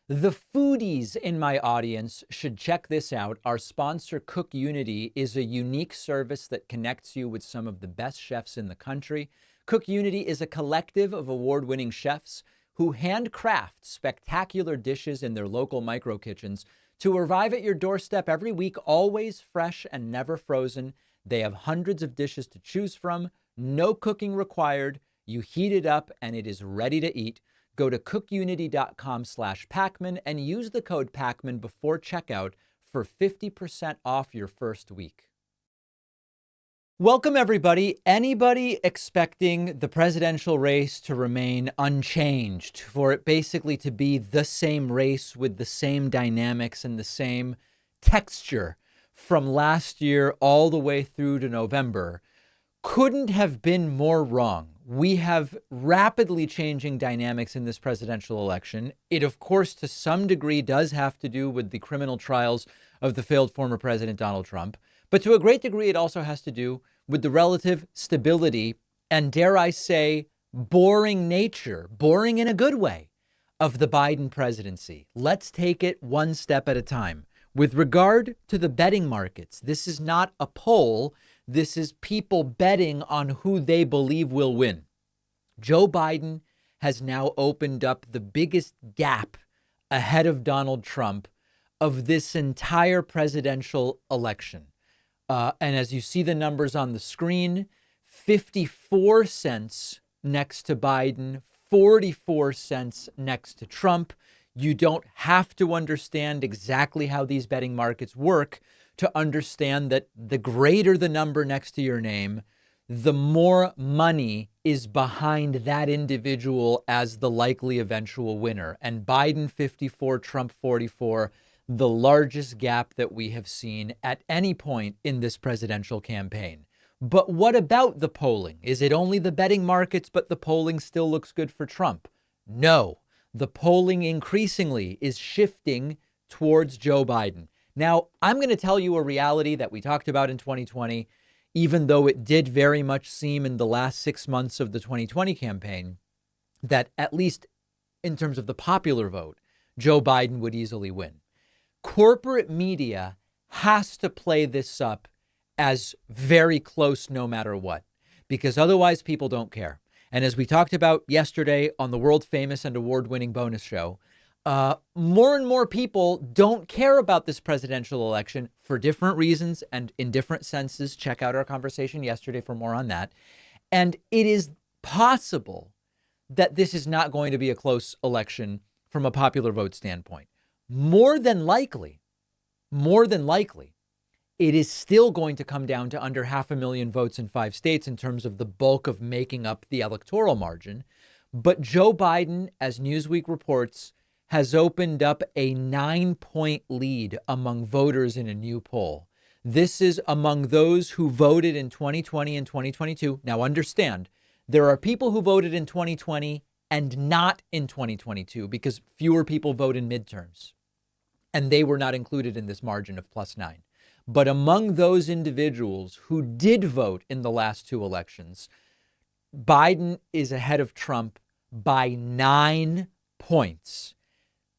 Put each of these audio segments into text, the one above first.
The foodies in my audience should check this out. Our sponsor, Cook Unity, is a unique service that connects you with some of the best chefs in the country. Cook Unity is a collective of award-winning chefs who handcraft spectacular dishes in their local micro kitchens to arrive at your doorstep every week, always fresh and never frozen. They have hundreds of dishes to choose from, no cooking required. You heat it up and it is ready to eat. Go to cookunity.com/Pacman and use the code Pacman before checkout for 50% off your first week. Welcome, everybody. Anybody expecting the presidential race to remain unchanged, for it basically to be the same race with the same dynamics and the same texture from last year all the way through to November, couldn't have been more wrong. We have rapidly changing dynamics in this presidential election. It, of course, to some degree does have to do with the criminal trials of the failed former president, Donald Trump. But to a great degree, it also has to do with the relative stability and, dare I say, boring nature, boring in a good way, of the Biden presidency. Let's take it one step at a time. With regard to the betting markets, this is not a poll. This is people betting on who they believe will win. Joe Biden has now opened up the biggest gap ahead of Donald Trump of this entire presidential election. And as you see the numbers on the screen, 54 cents next to Biden, 44 cents next to Trump. You don't have to understand exactly how these betting markets work to understand that the greater the number next to your name, the more money is behind that individual as the likely eventual winner. And Biden 54, Trump 44, the largest gap that we have seen at any point in this presidential campaign. But what about the polling? Is it only the betting markets, but the polling still looks good for Trump? No, the polling increasingly is shifting towards Joe Biden. Now, I'm going to tell you a reality that we talked about in 2020, even though it did very much seem in the last 6 months of the 2020 campaign that, at least in terms of the popular vote, Joe Biden would easily win. Corporate media has to play this up as very close no matter what, because otherwise people don't care. And as we talked about yesterday on the world famous and award-winning bonus show, more and more people don't care about this presidential election for different reasons and in different senses. Check out our conversation yesterday for more on that. And it is possible that this is not going to be a close election from a popular vote standpoint. More than likely, it is still going to come down to under 500,000 votes in 5 states in terms of the bulk of making up the electoral margin. But Joe Biden, as Newsweek reports, has opened up a 9-point lead among voters in a new poll. This is among those who voted in 2020 and 2022. Now understand, there are people who voted in 2020 and not in 2022 because fewer people vote in midterms. And they were not included in this margin of +9. But among those individuals who did vote in the last 2 elections, Biden is ahead of Trump by 9 points.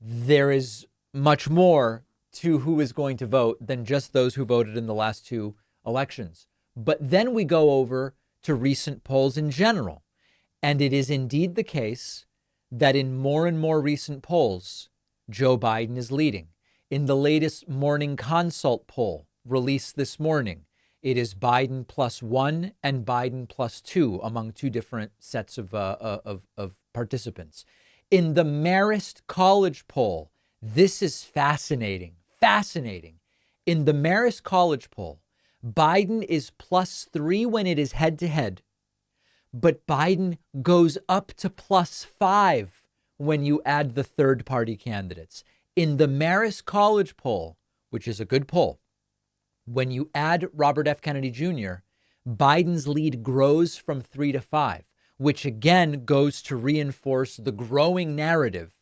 There is much more to who is going to vote than just those who voted in the last 2 elections. But then we go over to recent polls in general. And it is indeed the case that in more and more recent polls, Joe Biden is leading. In the latest Morning Consult poll released this morning, it is Biden +1 and Biden +2 among 2 different sets of participants. In the Marist College poll, this is fascinating. In the Marist College poll, Biden is +3 when it is head-to-head, but Biden goes up to +5 when you add the third-party candidates. In the Marist College poll, which is a good poll, when you add Robert F. Kennedy Jr., Biden's lead grows from 3 to 5, which again goes to reinforce the growing narrative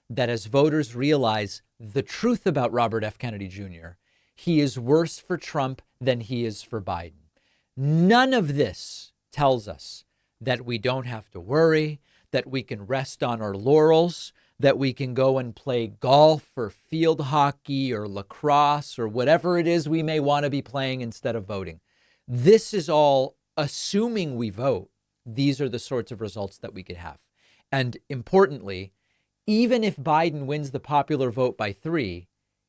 that as voters realize the truth about Robert F. Kennedy Jr., he is worse for Trump than he is for Biden. None of this tells us that we don't have to worry, that we can rest on our laurels, that we can go and play golf or field hockey or lacrosse or whatever it is we may want to be playing instead of voting. This is all assuming we vote. These are the sorts of results that we could have. And importantly, even if Biden wins the popular vote by 3,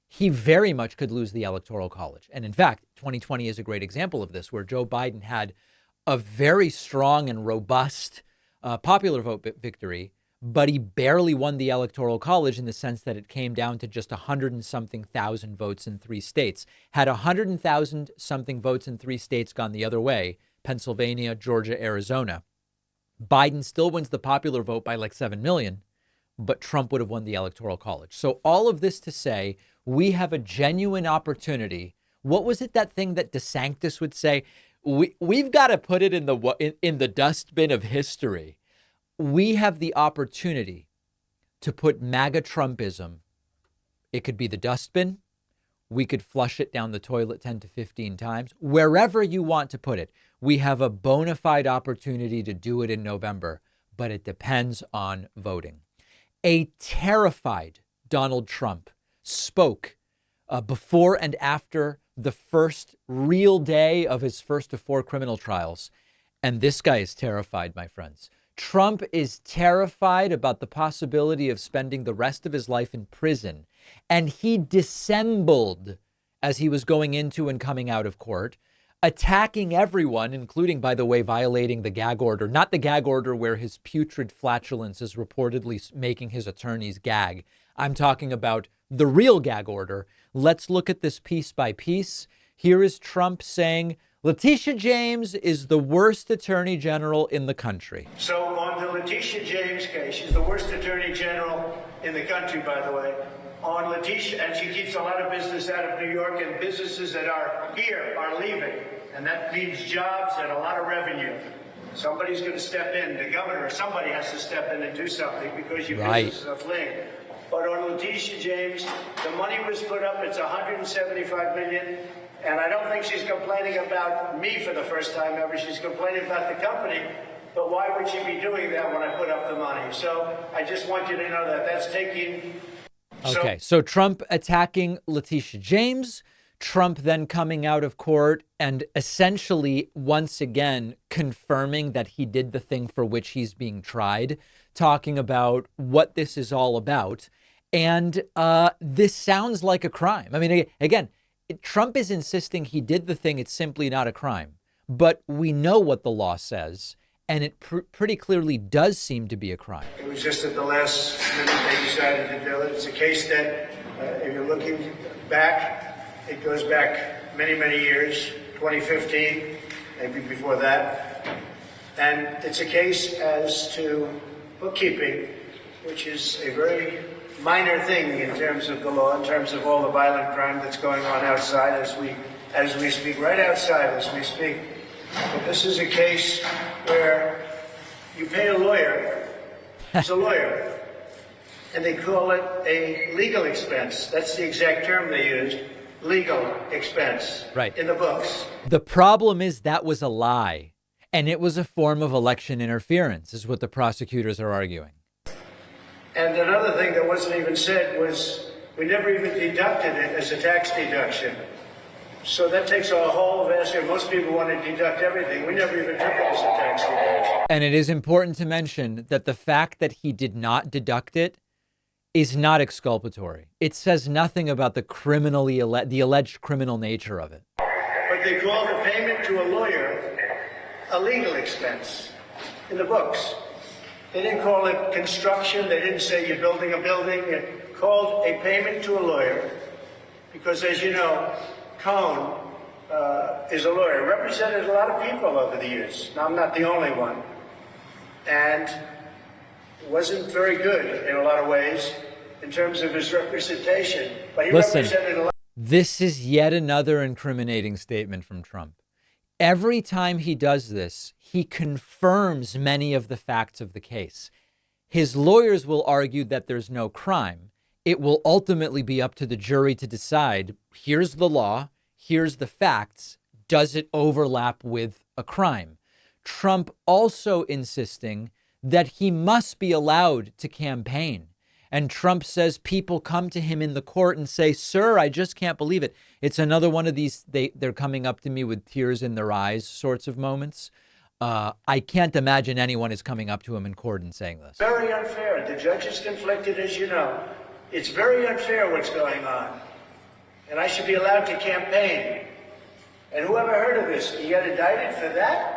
he very much could lose the Electoral College. And in fact, 2020 is a great example of this, where Joe Biden had a very strong and robust popular vote victory, but he barely won the Electoral College in the sense that it came down to just 100 and something thousand votes in 3 states. Had 100,000 something votes in 3 states gone the other way, Pennsylvania, Georgia, Arizona, Biden still wins the popular vote by like 7 million, but Trump would have won the Electoral College. So all of this to say, we have a genuine opportunity. What was it, that thing that DeSantis would say? We've got to put it in the dustbin of history. We have the opportunity to put MAGA Trumpism. It could be the dustbin. We could flush it down the toilet 10 to 15 times. Wherever you want to put it, we have a bona fide opportunity to do it in November, but it depends on voting. A terrified Donald Trump spoke before and after the first real day of his first of 4 criminal trials. And this guy is terrified, my friends. Trump is terrified about the possibility of spending the rest of his life in prison. And he dissembled as he was going into and coming out of court, attacking everyone, including, by the way, violating the gag order. Not the gag order where his putrid flatulence is reportedly making his attorneys gag. I'm talking about the real gag order. Let's look at this piece by piece. Here is Trump saying, Letitia James is the worst attorney general in the country. So on the Letitia James case, she's the worst attorney general in the country, by the way. On Letitia, and she keeps a lot of business out of New York, and businesses that are here are leaving. And that means jobs and a lot of revenue. Somebody's going to step in. The governor, somebody has to step in and do something because your businesses are fleeing. But on Letitia James, the money was put up. It's $175 million. And I don't think she's complaining about me for the first time ever. She's complaining about the company. But why would she be doing that when I put up the money? So I just want you to know that that's taking... Okay, so Trump attacking Letitia James, Trump then coming out of court and essentially once again confirming that he did the thing for which he's being tried, talking about what this is all about. And this sounds like a crime. I mean, again, Trump is insisting he did the thing. It's simply not a crime. But we know what the law says. And it pretty clearly does seem to be a crime. It was just at the last minute they decided to do it. It's a case that, if you're looking back, it goes back many, many years, 2015, maybe before that. And it's a case as to bookkeeping, which is a very minor thing in terms of the law, in terms of all the violent crime that's going on outside as we speak, right outside as we speak. But this is a case where you pay a lawyer, it's a lawyer, and they call it a legal expense. That's the exact term they used, legal expense, right, in the books. The problem is that was a lie, and it was a form of election interference, is what the prosecutors are arguing. And another thing that wasn't even said was we never even deducted it as a tax deduction. So that takes a whole vast, most people want to deduct everything. We never even took it as a tax deduction. And it is important to mention that the fact that he did not deduct it is not exculpatory. It says nothing about the alleged criminal nature of it. But they called a payment to a lawyer a legal expense in the books. They didn't call it construction. They didn't say you're building a building. It called a payment to a lawyer because, as you know, Cohen is a lawyer, represented a lot of people over the years. Now, I'm not the only one. And wasn't very good in a lot of ways in terms of his representation. But he represented a lot. This is yet another incriminating statement from Trump. Every time he does this, he confirms many of the facts of the case. His lawyers will argue that there's no crime. It will ultimately be up to the jury to decide, here's the law, here's the facts, does it overlap with a crime? Trump also insisting that he must be allowed to campaign. And Trump says people come to him in the court and say, sir, I just can't believe it. It's another one of these, they're coming up to me with tears in their eyes sorts of moments. I can't imagine anyone is coming up to him in court and saying this. Very unfair. The judge is conflicted, as you know. It's very unfair what's going on. And I should be allowed to campaign. And whoever heard of this, he got indicted for that?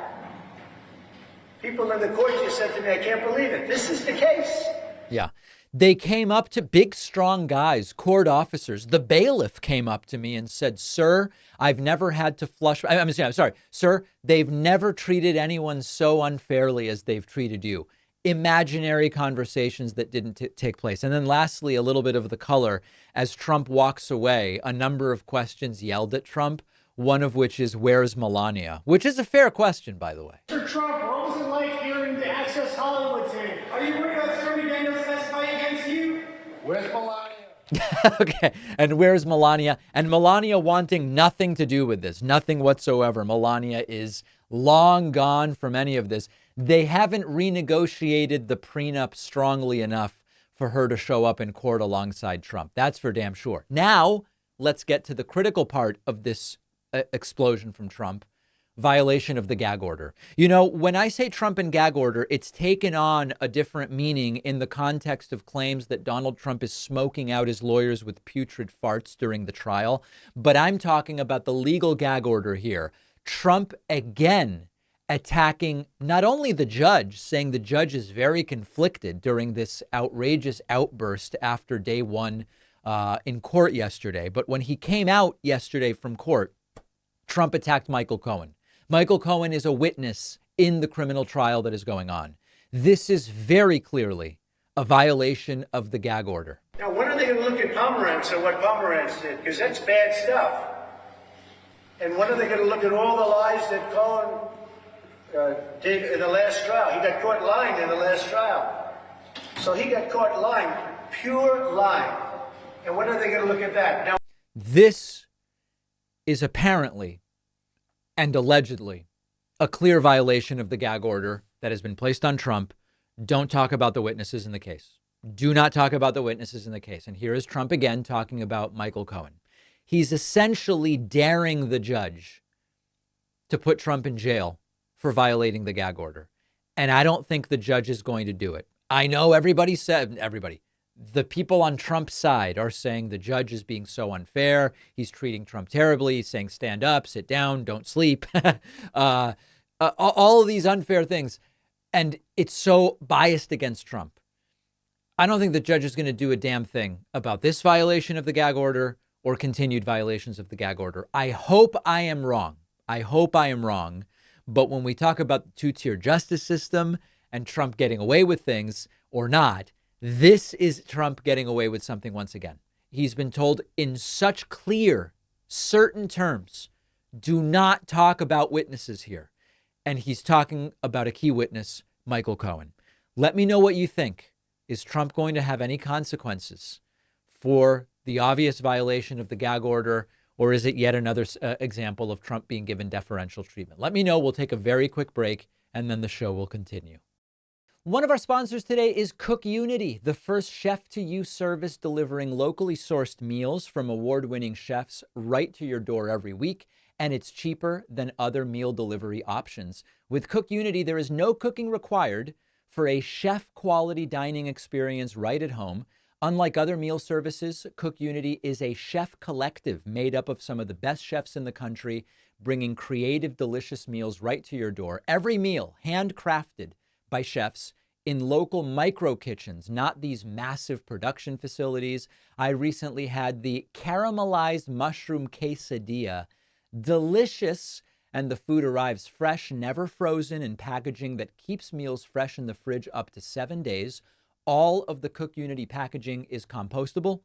People in the court just said to me, I can't believe it. This is the case. Yeah. They came up to big, strong guys, court officers. The bailiff came up to me and said, sir, I've never had to flush. I'm sorry, sir, they've never treated anyone so unfairly as they've treated you. Imaginary conversations that didn't take place. And then lastly, a little bit of the color. As Trump walks away, a number of questions yelled at Trump, one of which is, where's Melania? Which is a fair question, by the way. Mr. Trump, what was it like hearing the Access Hollywood tape? Are you worried about Stormy Daniels testifying against you? Where's Melania? Okay. And where's Melania? And Melania wanting nothing to do with this, nothing whatsoever. Melania is long gone from any of this. They haven't renegotiated the prenup strongly enough for her to show up in court alongside Trump. That's for damn sure. Now, let's get to the critical part of this explosion from Trump. Violation of the gag order. You know, when I say Trump and gag order, it's taken on a different meaning in the context of claims that Donald Trump is smoking out his lawyers with putrid farts during the trial. But I'm talking about the legal gag order here. Trump again attacking not only the judge, saying the judge is very conflicted during this outrageous outburst after day one in court yesterday. But when he came out yesterday from court, Trump attacked Michael Cohen. Michael Cohen is a witness in the criminal trial that is going on. This is very clearly a violation of the gag order. Now, when are they going to look at Pomerantz and what Pomerantz did? Because that's bad stuff. And when are they going to look at all the lies that Cohen did in the last trial? He got caught lying in the last trial. So he got caught lying, pure lying. And when are they going to look at that? Now, this is apparently and allegedly a clear violation of the gag order that has been placed on Trump. Don't talk about the witnesses in the case. Do not talk about the witnesses in the case. And here is Trump again talking about Michael Cohen. He's essentially daring the judge to put Trump in jail for violating the gag order. And I don't think the judge is going to do it. I know the people on Trump's side are saying the judge is being so unfair. He's treating Trump terribly. He's saying, stand up, sit down, don't sleep. All of these unfair things. And it's so biased against Trump. I don't think the judge is going to do a damn thing about this violation of the gag order or continued violations of the gag order. I hope I am wrong. But when we talk about the two-tier justice system and Trump getting away with things or not, this is Trump getting away with something once again. He's been told in such clear, certain terms, do not talk about witnesses here. And he's talking about a key witness, Michael Cohen. Let me know what you think. Is Trump going to have any consequences for the obvious violation of the gag order, or is it yet another example of Trump being given deferential treatment? Let me know. We'll take a very quick break, and then the show will continue. One of our sponsors today is Cook Unity, the first chef-to-you service delivering locally sourced meals from award-winning chefs right to your door every week, and it's cheaper than other meal delivery options. With Cook Unity, there is no cooking required for a chef-quality dining experience right at home. Unlike other meal services, Cook Unity is a chef collective made up of some of the best chefs in the country, bringing creative, delicious meals right to your door. Every meal handcrafted by chefs in local micro kitchens, not these massive production facilities. I recently had the caramelized mushroom quesadilla. Delicious, and the food arrives fresh, never frozen, in packaging that keeps meals fresh in the fridge up to 7 days. All of the Cook Unity packaging is compostable,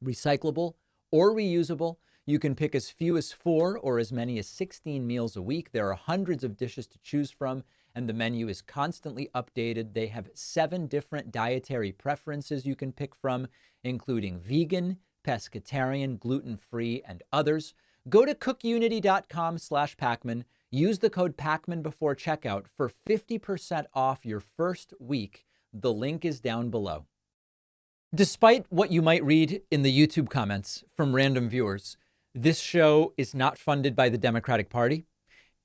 recyclable, or reusable. You can pick as few as 4 or as many as 16 meals a week. There are hundreds of dishes to choose from, and the menu is constantly updated. They have 7 different dietary preferences you can pick from, including vegan, pescatarian, gluten-free, and others. Go to cookunity.com/Pacman. Use the code Pacman before checkout for 50% off your first week. The link is down below. Despite what you might read in the YouTube comments from random viewers, this show is not funded by the Democratic Party.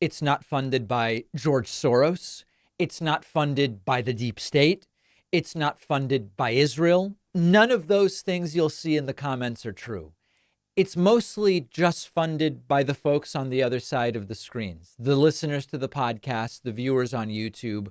It's not funded by George Soros. It's not funded by the deep state. It's not funded by Israel. None of those things you'll see in the comments are true. It's mostly just funded by the folks on the other side of the screens, the listeners to the podcast, the viewers on YouTube,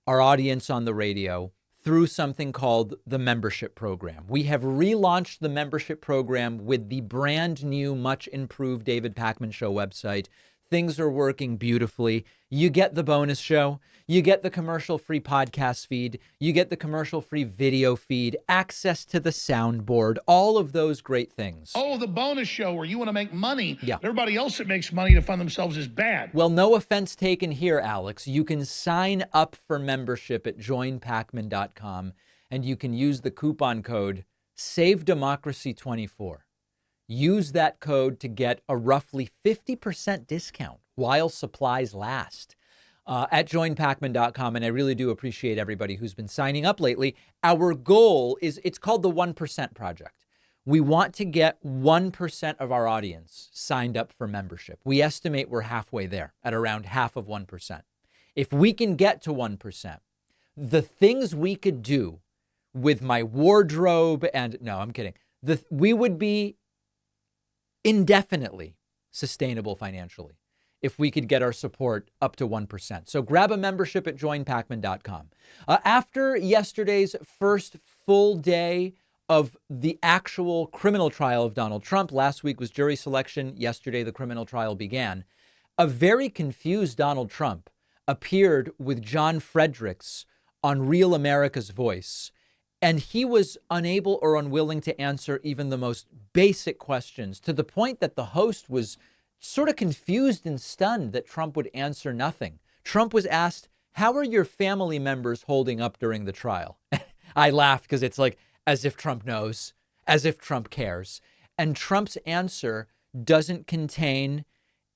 our audience on the radio, through something called the membership program. We have relaunched the membership program with the brand new, much improved David Pakman Show website. Things are working beautifully. You get the bonus show. You get the commercial-free podcast feed. You get the commercial-free video feed, access to the soundboard, all of those great things. Oh, the bonus show where you want to make money. Yeah. Everybody else that makes money to fund themselves is bad. Well, no offense taken here, Alex. You can sign up for membership at joinpakman.com, and you can use the coupon code SAVEDEMOCRACY24. Use that code to get a roughly 50% discount while supplies last at joinpakman.com. And I really do appreciate everybody who's been signing up lately. Our goal is, it's called the 1% Project. We want to get 1% of our audience signed up for membership. We estimate we're halfway there at around half of 1%. If we can get to 1%, the things we could do with my wardrobe and, no, I'm kidding. We would be indefinitely sustainable financially if we could get our support up to 1%. So grab a membership at joinpakman.com. After yesterday's first full day of the actual criminal trial of Donald Trump, last week was jury selection, yesterday the criminal trial began, a very confused Donald Trump appeared with John Fredericks on Real America's Voice. And he was unable or unwilling to answer even the most basic questions, to the point that the host was sort of confused and stunned that Trump would answer nothing. Trump was asked, "How are your family members holding up during the trial?" I laughed because it's like as if Trump knows, as if Trump cares. And Trump's answer doesn't contain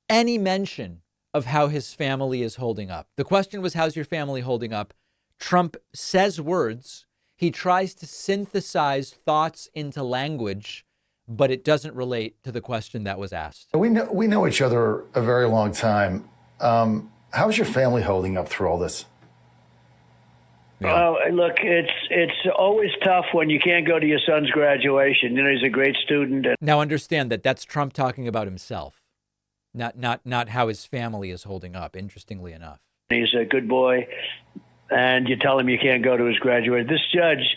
any mention of how his family is holding up. The question was, how's your family holding up? Trump says words. He tries to synthesize thoughts into language, but it doesn't relate to the question that was asked. We know each other a very long time. How's your family holding up through all this? Yeah. Look, it's always tough when you can't go to your son's graduation. You know, he's a great student. Now understand that that's Trump talking about himself, not how his family is holding up, interestingly enough. He's a good boy. And you tell him you can't go to his graduation. This judge,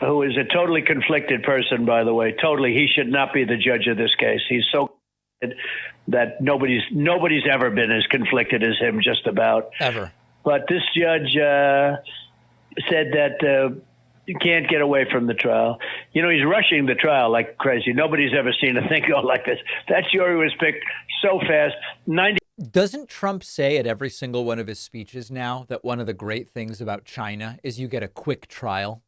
who is a totally conflicted person, by the way, totally, he should not be the judge of this case. He's so that nobody's ever been as conflicted as him, just about. Ever. But this judge said that you can't get away from the trial. You know, he's rushing the trial like crazy. Nobody's ever seen a thing go like this. That jury was picked so fast. Doesn't Trump say at every single one of his speeches now that one of the great things about China is you get a quick trial?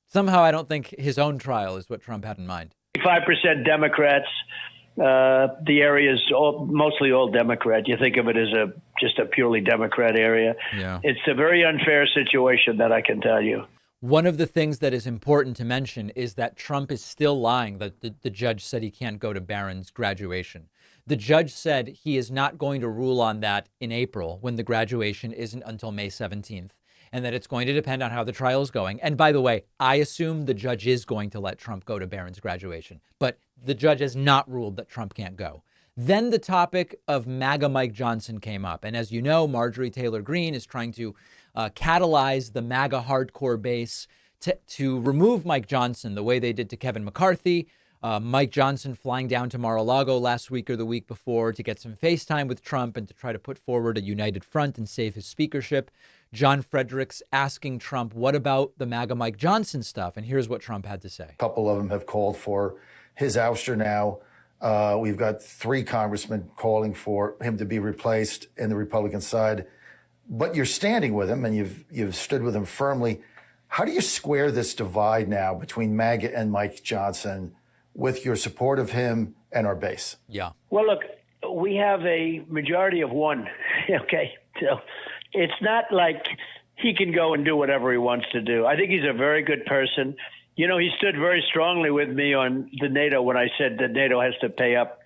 Somehow I don't think his own trial is what Trump had in mind. 5% Democrats. The area is mostly all Democrat. You think of it as just a purely Democrat area. Yeah. It's a very unfair situation, that I can tell you. One of the things that is important to mention is that Trump is still lying that the judge said he can't go to Barron's graduation. The judge said he is not going to rule on that in April, when the graduation isn't until May 17th, and that it's going to depend on how the trial is going. And by the way, I assume the judge is going to let Trump go to Barron's graduation, but the judge has not ruled that Trump can't go. Then the topic of MAGA Mike Johnson came up. And as you know, Marjorie Taylor Greene is trying to catalyze the MAGA hardcore base to remove Mike Johnson the way they did to Kevin McCarthy. Mike Johnson flying down to Mar-a-Lago last week or the week before to get some FaceTime with Trump and to try to put forward a united front and save his speakership. John Fredericks asking Trump, what about the MAGA Mike Johnson stuff? And here's what Trump had to say. A couple of them have called for his ouster now. We've got 3 congressmen calling for him to be replaced in the Republican side. But you're standing with him and you've stood with him firmly. How do you square this divide now between MAGA and Mike Johnson with your support of him and our base? Yeah. Well, look, we have a majority of 1. Okay. So it's not like he can go and do whatever he wants to do. I think he's a very good person. You know, he stood very strongly with me on the NATO when I said that NATO has to pay up,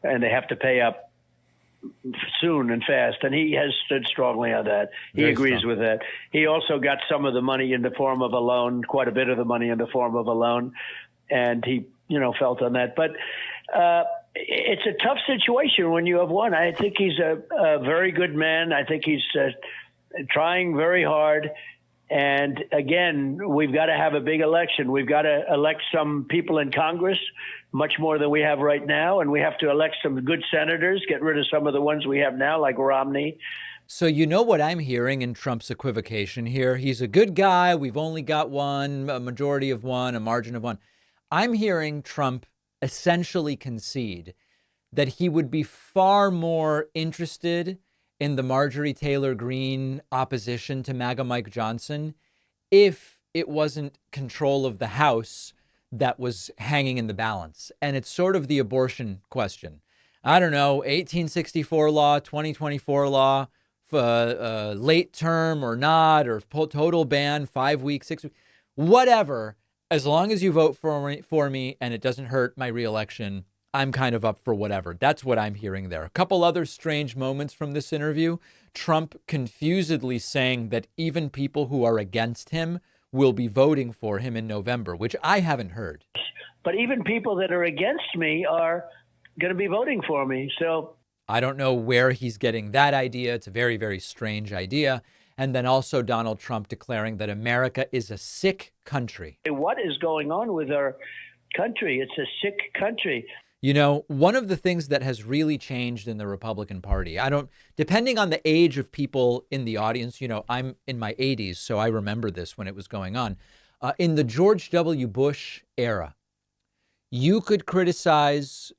and they have to pay up soon and fast. And he has stood strongly on that. He agrees with that. He also got some of the money in the form of a loan, quite a bit of the money in the form of a loan. And he, felt on that. But it's a tough situation when you have one. I think he's a very good man. I think he's trying very hard. And again, we've got to have a big election. We've got to elect some people in Congress, much more than we have right now. And we have to elect some good senators, get rid of some of the ones we have now, like Romney. So you know what I'm hearing in Trump's equivocation here? He's a good guy. We've only got one, a majority of one, a margin of one. I'm hearing Trump essentially concede that he would be far more interested in the Marjorie Taylor Greene opposition to MAGA Mike Johnson if it wasn't control of the House that was hanging in the balance. And it's sort of the abortion question. I don't know, 1864 law, 2024 law, late term or not, or total ban, 5 weeks, 6 weeks, whatever. As long as you vote for me and it doesn't hurt my reelection, I'm kind of up for whatever. That's what I'm hearing there. A couple other strange moments from this interview. Trump confusedly saying that even people who are against him will be voting for him in November, which I haven't heard. But even people that are against me are going to be voting for me. So I don't know where he's getting that idea. It's a very, very strange idea. And then also Donald Trump declaring that America is a sick country. What is going on with our country? It's a sick country. One of the things that has really changed in the Republican Party, depending on the age of people in the audience, I'm in my 80s, so I remember this when it was going on. In the George W. Bush era, you could criticize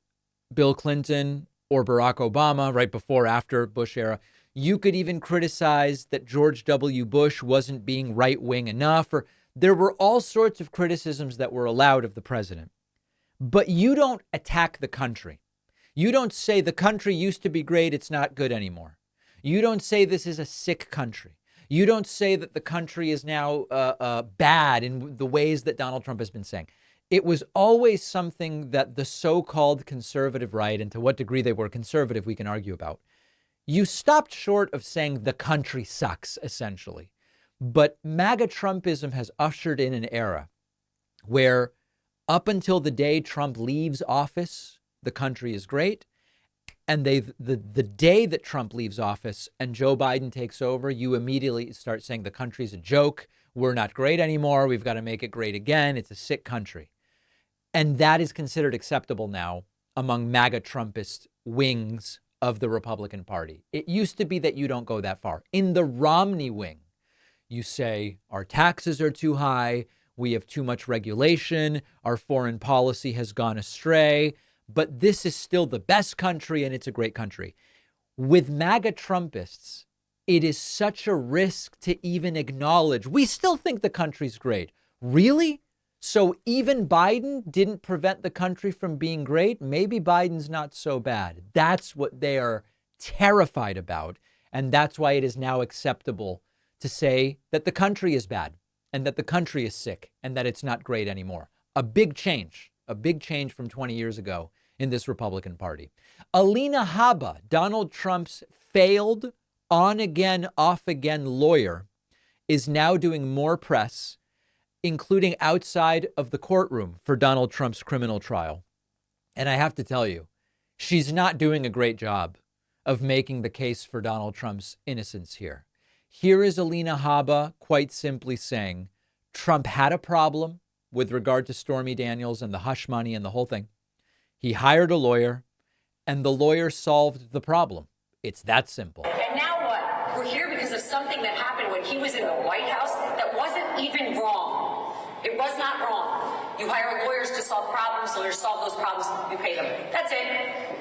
Bill Clinton or Barack Obama right before, after Bush era. You could even criticize that George W. Bush wasn't being right-wing enough, or there were all sorts of criticisms that were allowed of the president. But you don't attack the country. You don't say the country used to be great, it's not good anymore. You don't say this is a sick country. You don't say that the country is now bad in the ways that Donald Trump has been saying. It was always something that the so-called conservative right, and to what degree they were conservative, we can argue about. You stopped short of saying the country sucks, essentially. But MAGA Trumpism has ushered in an era where up until the day Trump leaves office, the country is great. And the day that Trump leaves office and Joe Biden takes over, you immediately start saying the country's a joke. We're not great anymore. We've got to make it great again. It's a sick country. And that is considered acceptable now among MAGA Trumpist wings of the Republican Party. It used to be that you don't go that far. In the Romney wing, you say our taxes are too high. We have too much regulation. Our foreign policy has gone astray. But this is still the best country and it's a great country. With MAGA Trumpists, it is such a risk to even acknowledge we still think the country's great. Really? So even Biden didn't prevent the country from being great? Maybe Biden's not so bad. That's what they are terrified about. And that's why it is now acceptable to say that the country is bad and that the country is sick and that it's not great anymore. A big change from 20 years ago in this Republican Party. Alina Habba, Donald Trump's failed on-again, off-again lawyer, is now doing more press, including outside of the courtroom for Donald Trump's criminal trial. And I have to tell you, she's not doing a great job of making the case for Donald Trump's innocence here. Here is Alina Habba quite simply saying Trump had a problem with regard to Stormy Daniels and the hush money and the whole thing. He hired a lawyer, and the lawyer solved the problem. It's that simple. And now what? We're here because of something that happened when he was in the White House that wasn't even wrong. It was not wrong. You hire lawyers to solve problems, lawyers solve those problems, you pay them. That's it.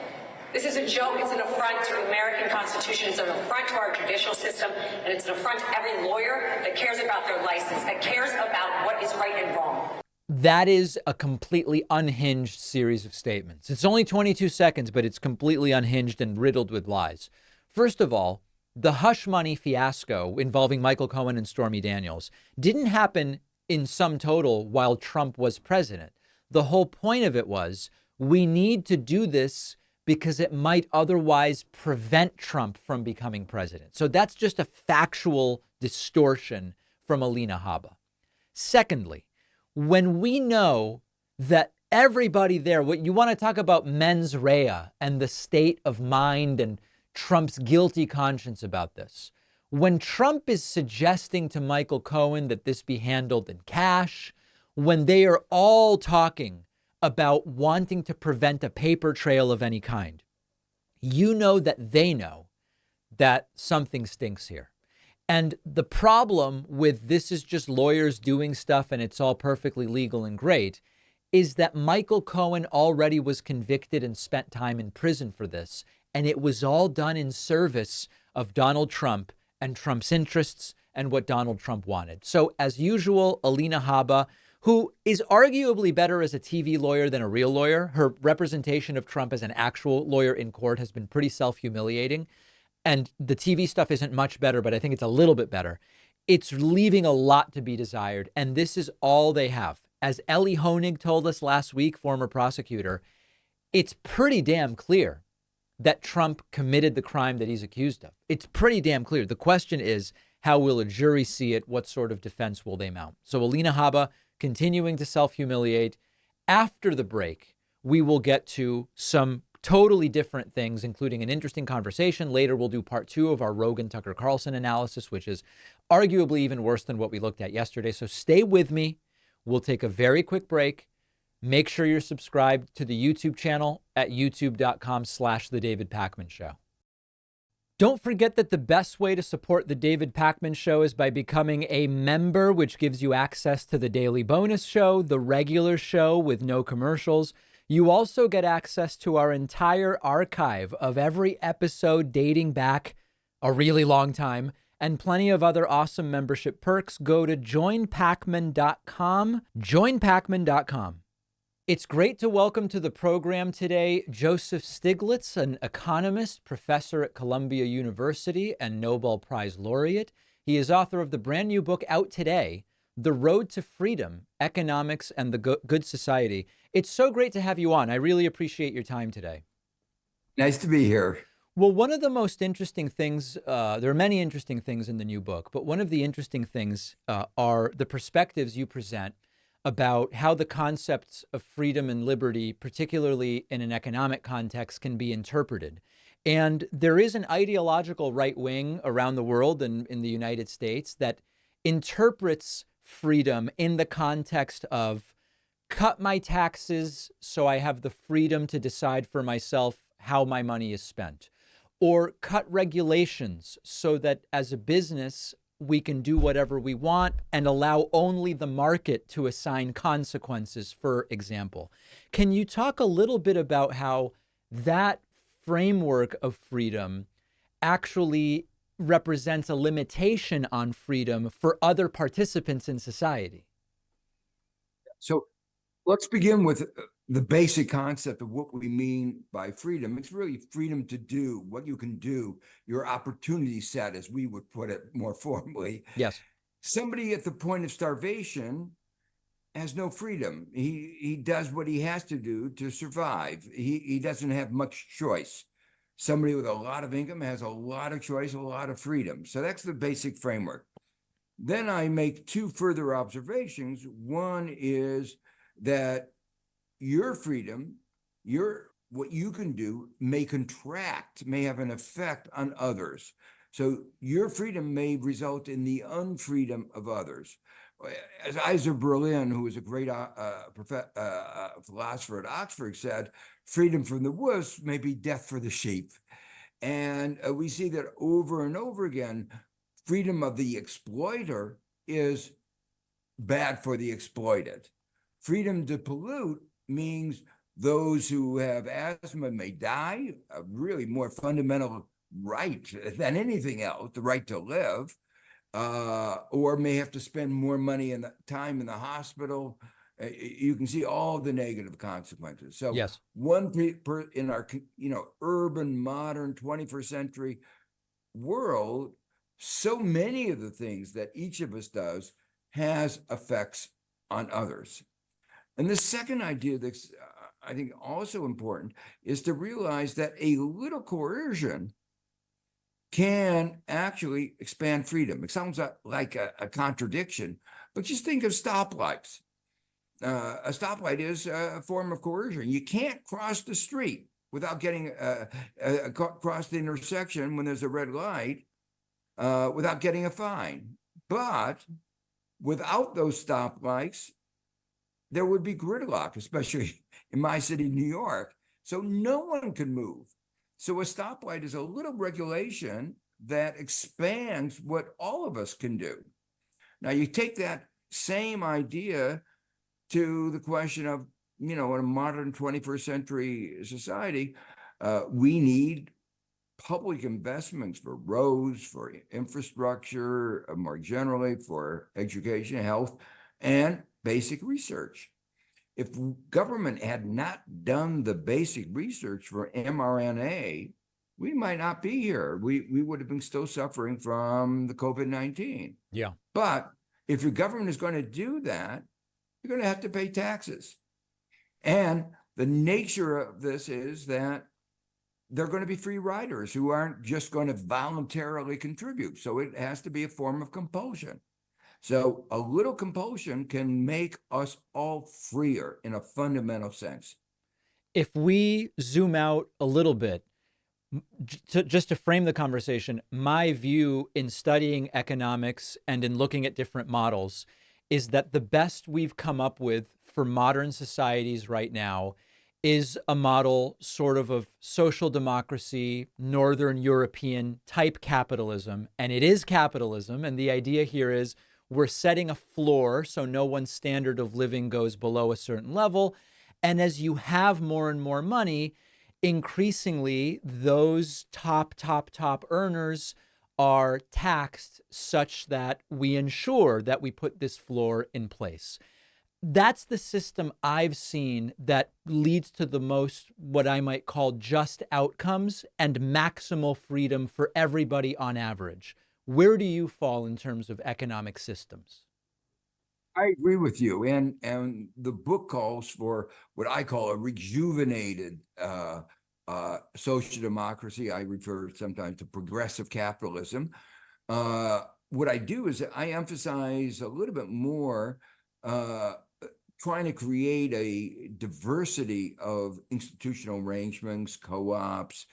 This is a joke. It's an affront to the American Constitution. It's an affront to our judicial system, and it's an affront to every lawyer that cares about their license, that cares about what is right and wrong. That is a completely unhinged series of statements. It's only 22 seconds, but it's completely unhinged and riddled with lies. First of all, the hush money fiasco involving Michael Cohen and Stormy Daniels didn't happen in sum total while Trump was president. The whole point of it was we need to do this because it might otherwise prevent Trump from becoming president. So that's just a factual distortion from Alina Habba. Secondly, when we know that everybody there, what you want to talk about mens rea and the state of mind and Trump's guilty conscience about this. When Trump is suggesting to Michael Cohen that this be handled in cash, when they are all talking about wanting to prevent a paper trail of any kind, you know that they know that something stinks here. And the problem with this is just lawyers doing stuff and it's all perfectly legal and great is that Michael Cohen already was convicted and spent time in prison for this. And it was all done in service of Donald Trump and Trump's interests and what Donald Trump wanted. So as usual, Alina Habba, who is arguably better as a TV lawyer than a real lawyer, her representation of Trump as an actual lawyer in court has been pretty self-humiliating. And the TV stuff isn't much better, but I think it's a little bit better. It's leaving a lot to be desired. And this is all they have. As Ellie Honig told us last week, former prosecutor, it's pretty damn clear that Trump committed the crime that he's accused of. It's pretty damn clear. The question is, how will a jury see it? What sort of defense will they mount? So Alina Habba continuing to self-humiliate. After the break, we will get to some totally different things, including an interesting conversation. Later, we'll do part 2 of our Rogan Tucker Carlson analysis, which is arguably even worse than what we looked at yesterday. So stay with me. We'll take a very quick break. Make sure you're subscribed to the YouTube channel at youtube.com/The David Pakman Show. Don't forget that the best way to support The David Pakman Show is by becoming a member, which gives you access to the daily bonus show, the regular show with no commercials. You also get access to our entire archive of every episode dating back a really long time and plenty of other awesome membership perks. Go to joinpakman.com, joinpakman.com. It's great to welcome to the program today Joseph Stiglitz, an economist, professor at Columbia University, and Nobel Prize laureate. He is author of the brand new book out today, The Road to Freedom, Economics and the Good Society. It's so great to have you on. I really appreciate your time today. Nice to be here. Well, one of the most interesting things, there are many interesting things in the new book, but one of the interesting things are the perspectives you present about how the concepts of freedom and liberty, particularly in an economic context, can be interpreted. And there is an ideological right wing around the world and in the United States that interprets freedom in the context of cut my taxes so I have the freedom to decide for myself how my money is spent, or cut regulations so that as a business, we can do whatever we want and allow only the market to assign consequences, for example. Can you talk a little bit about how that framework of freedom actually represents a limitation on freedom for other participants in society? So let's begin with the basic concept of what we mean by freedom. It's really freedom to do what you can do, your opportunity set, as we would put it more formally. Yes. Somebody at the point of starvation has no freedom. He does what he has to do to survive. He doesn't have much choice. Somebody with a lot of income has a lot of choice, a lot of freedom. So that's the basic framework. Then I make 2 further observations. One is that your freedom, what you can do may contract, may have an effect on others. So your freedom may result in the unfreedom of others. As Isaac Berlin, who was a great philosopher at Oxford, said, freedom from the wolves may be death for the sheep. And we see that over and over again, freedom of the exploiter is bad for the exploited. Freedom to pollute means those who have asthma may die, a really more fundamental right than anything else, the right to live, or may have to spend more money and time in the hospital. You can see all the negative consequences. So yes, in our urban, modern 21st century world, so many of the things that each of us does has effects on others. And the second idea that's, I think, also important is to realize that a little coercion can actually expand freedom. It sounds like a contradiction, but just think of stoplights. A stoplight is a form of coercion. You can't cross the street without getting across the intersection when there's a red light without getting a fine. But without those stoplights, there would be gridlock, especially in my city, New York. So no one can move. So a stoplight is a little regulation that expands what all of us can do. Now you take that same idea to the question of, in a modern 21st century society, we need public investments for roads, for infrastructure, more generally for education, health, and basic research. If government had not done the basic research for mRNA, we might not be here. We would have been still suffering from the COVID-19. Yeah. But if your government is going to do that, you're going to have to pay taxes. And the nature of this is that they're going to be free riders who aren't just going to voluntarily contribute. So it has to be a form of compulsion. So a little compulsion can make us all freer in a fundamental sense. If we zoom out a little bit, just to frame the conversation, my view in studying economics and in looking at different models is that the best we've come up with for modern societies right now is a model sort of social democracy, Northern European type capitalism. And it is capitalism. And the idea here is we're setting a floor so no one's standard of living goes below a certain level. And as you have more and more money, increasingly those top earners are taxed such that we ensure that we put this floor in place. That's the system I've seen that leads to the most, what I might call, just outcomes and maximal freedom for everybody on average. Where do you fall in terms of economic systems? I agree with you. And the book calls for what I call a rejuvenated social democracy. I refer sometimes to progressive capitalism. What I do is I emphasize a little bit more trying to create a diversity of institutional arrangements, co-ops,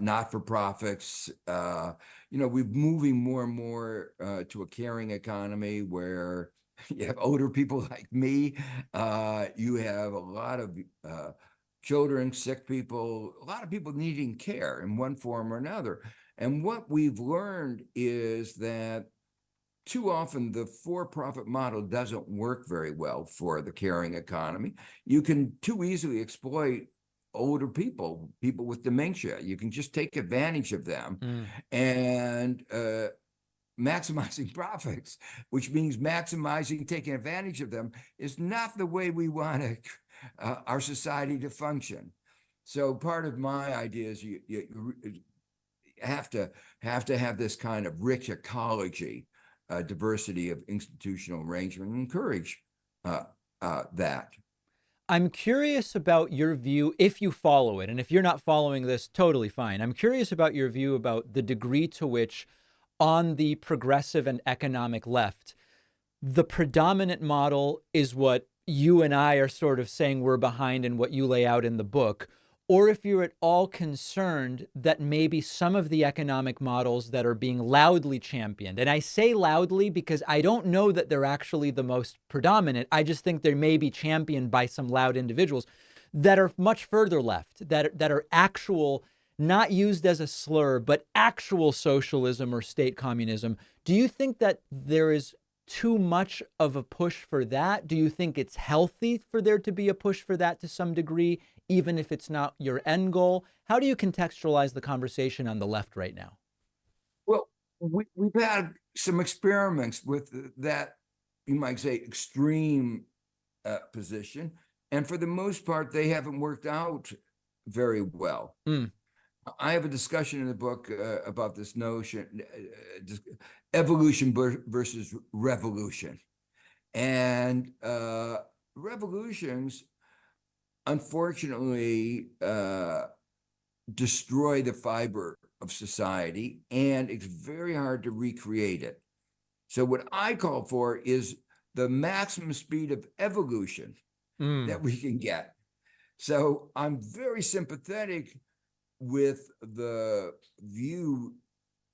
not-for-profits. We're moving more and more to a caring economy where you have older people like me. You have a lot of children, sick people, a lot of people needing care in one form or another. And what we've learned is that too often the for-profit model doesn't work very well for the caring economy. You can too easily exploit older people with dementia. You can just take advantage of them and maximizing profits, which means taking advantage of them, is not the way we want our society to function. So part of my idea is you have to have this kind of rich ecology, diversity of institutional arrangement, and encourage that. I'm curious about your view, if you follow it, and if you're not following this, totally fine. I'm curious about your view about the degree to which on the progressive and economic left, the predominant model is what you and I are sort of saying we're behind and what you lay out in the book, or if you're at all concerned that maybe some of the economic models that are being loudly championed, and I say loudly because I don't know that they're actually the most predominant. I just think they may be championed by some loud individuals that are much further left, that are actual, not used as a slur, but actual socialism or state communism. Do you think that there is too much of a push for that? Do you think it's healthy for there to be a push for that to some degree, even if it's not your end goal? How do you contextualize the conversation on the left right now? Well, we've had some experiments with that, you might say, extreme position. And for the most part, they haven't worked out very well. I have a discussion in the book about this notion, evolution versus revolution. And revolutions, unfortunately, destroy the fiber of society, and it's very hard to recreate it. So what I call for is the maximum speed of evolution that we can get. So I'm very sympathetic with the view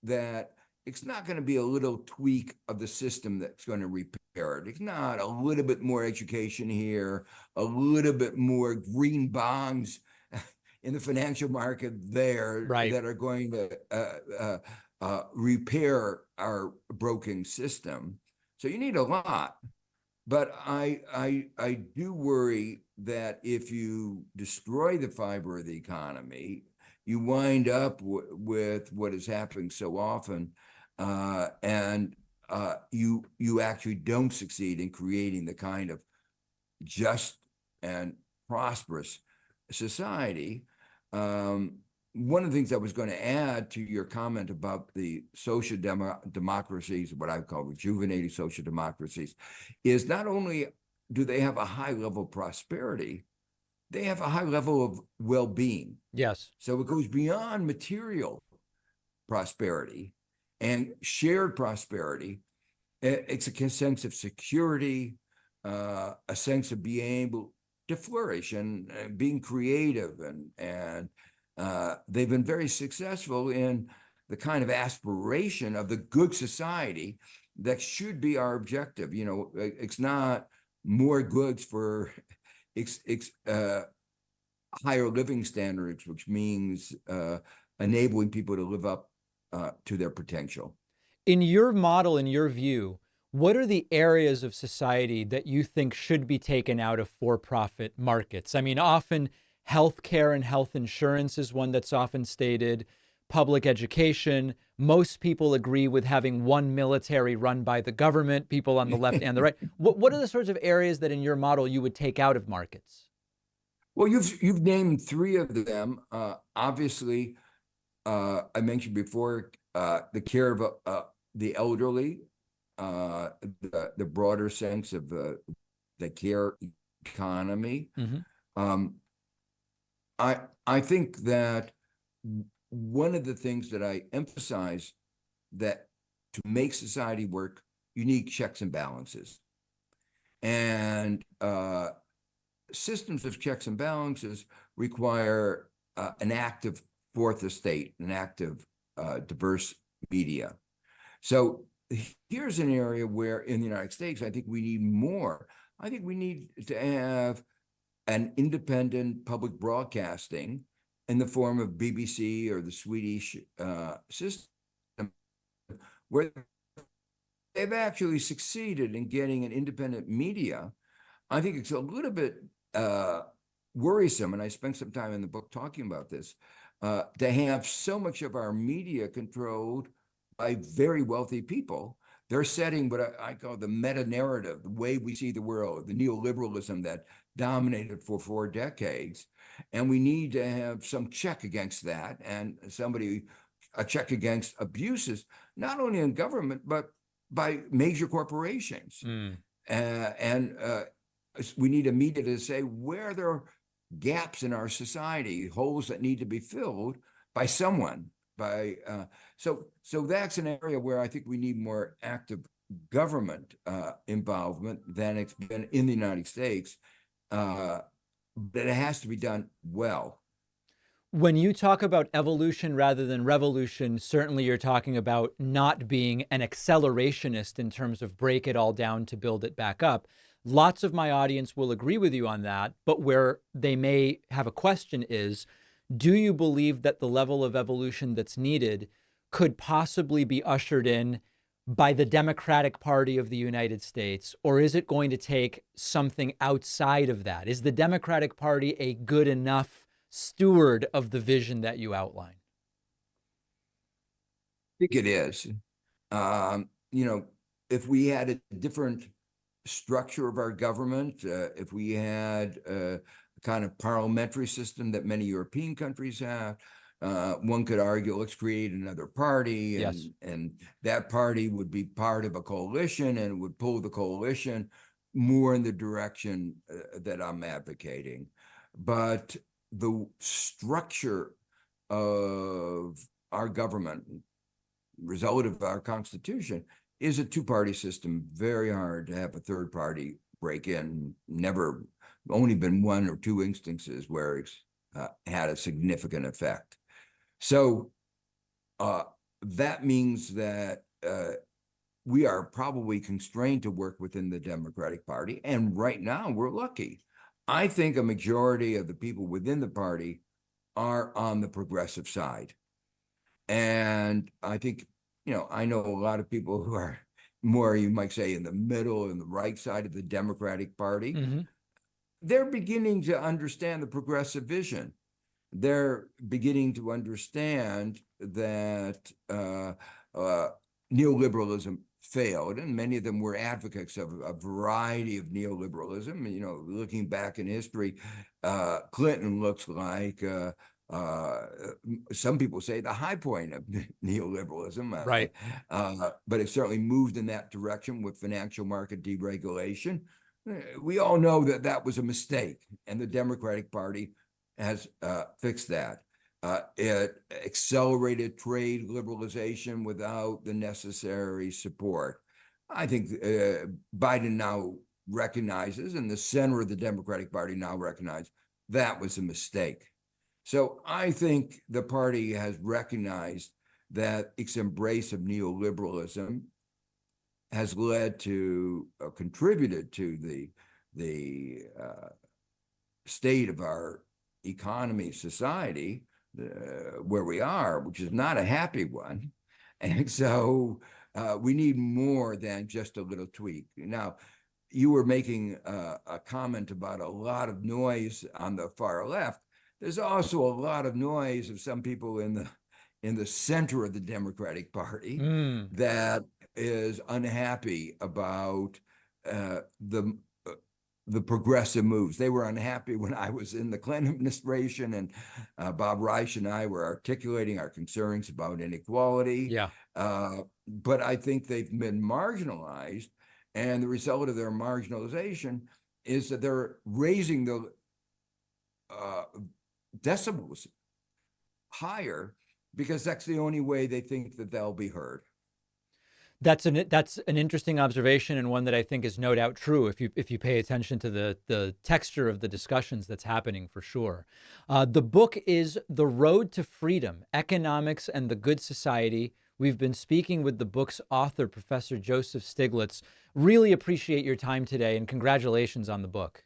that it's not going to be a little tweak of the system that's going to repair it. It's not a little bit more education here, a little bit more green bonds in the financial market there that are going to repair our broken system. So you need a lot. But I do worry that if you destroy the fiber of the economy, you wind up with what is happening so often, and you actually don't succeed in creating the kind of just and prosperous society. One of the things I was going to add to your comment about the social democracies, what I call rejuvenating social democracies, is not only do they have a high level of prosperity, they have a high level of well-being. Yes. So it goes beyond material prosperity and shared prosperity. It's a sense of security, a sense of being able to flourish and being creative, and they've been very successful in the kind of aspiration of the good society that should be our objective. You know, it's not more goods for higher living standards, which means enabling people to live up to their potential. In your model, in your view, what are the areas of society that you think should be taken out of for-profit markets? I mean, often healthcare and health insurance is one that's often stated, public education. Most people agree with having one military run by the government, people on the left and the right. What are the sorts of areas that in your model you would take out of markets? Well, you've named three of them. Obviously, I mentioned before the care of the elderly, the broader sense of the care economy. I think that one of the things that I emphasize, that to make society work, you need checks and balances. And systems of checks and balances require an active fourth estate, an active diverse media. So here's an area where in the United States, I think we need more. I think we need to have an independent public broadcasting in the form of BBC or the Swedish system, where they've actually succeeded in getting an independent media. I think it's a little bit worrisome, and I spent some time in the book talking about this, to have so much of our media controlled by very wealthy people. They're setting what I call the meta-narrative, the way we see the world, the neoliberalism that dominated for 4 decades. And we need to have some check against that, and a check against abuses, not only in government, but by major corporations. We need a media to say where there are gaps in our society, holes that need to be filled by someone. So that's an area where I think we need more active government involvement than it's been in the United States. But it has to be done well. When you talk about evolution rather than revolution, certainly you're talking about not being an accelerationist in terms of break it all down to build it back up. Lots of my audience will agree with you on that, but where they may have a question is, do you believe that the level of evolution that's needed could possibly be ushered in by the Democratic Party of the United States, or is it going to take something outside of that? Is the Democratic Party a good enough steward of the vision that you outline? I think it is. If we had a different structure of our government, if we had a kind of parliamentary system that many European countries have, one could argue, let's create another party, and, Yes. and that party would be part of a coalition and would pull the coalition more in the direction that I'm advocating. But the structure of our government, result of our Constitution, is a two-party system. Very hard to have a third party break in. Never, only been one or two instances where it's had a significant effect. So that means that we are probably constrained to work within the Democratic Party. And right now we're lucky. I think a majority of the people within the party are on the progressive side. And I think, I know a lot of people who are more, you might say, in the middle and the right side of the Democratic Party. Mm-hmm. They're beginning to understand the progressive vision. They're beginning to understand that neoliberalism failed, and many of them were advocates of a variety of neoliberalism. Looking back in history, Clinton looks like some people say the high point of neoliberalism, right? But it certainly moved in that direction with financial market deregulation. We all know that that was a mistake, and the Democratic Party has fixed that. It accelerated trade liberalization without the necessary support. I think Biden now recognizes, and the center of the Democratic Party now recognizes, that was a mistake. So I think the party has recognized that its embrace of neoliberalism has led to, contributed to the state of our economy, society, where we are, which is not a happy one. And so we need more than just a little tweak. Now, you were making a comment about a lot of noise on the far left. There's also a lot of noise of some people in the center of the Democratic Party that is unhappy about the progressive moves. They were unhappy when I was in the Clinton administration, and Bob Reich and I were articulating our concerns about inequality. Yeah. But I think they've been marginalized, and the result of their marginalization is that they're raising the decibels higher, because that's the only way they think that they'll be heard. That's an interesting observation, and one that I think is no doubt true if you pay attention to the texture of the discussions that's happening, for sure. The book is The Road to Freedom: Economics and the Good Society. We've been speaking with the book's author, Professor Joseph Stiglitz. Really appreciate your time today, and congratulations on the book.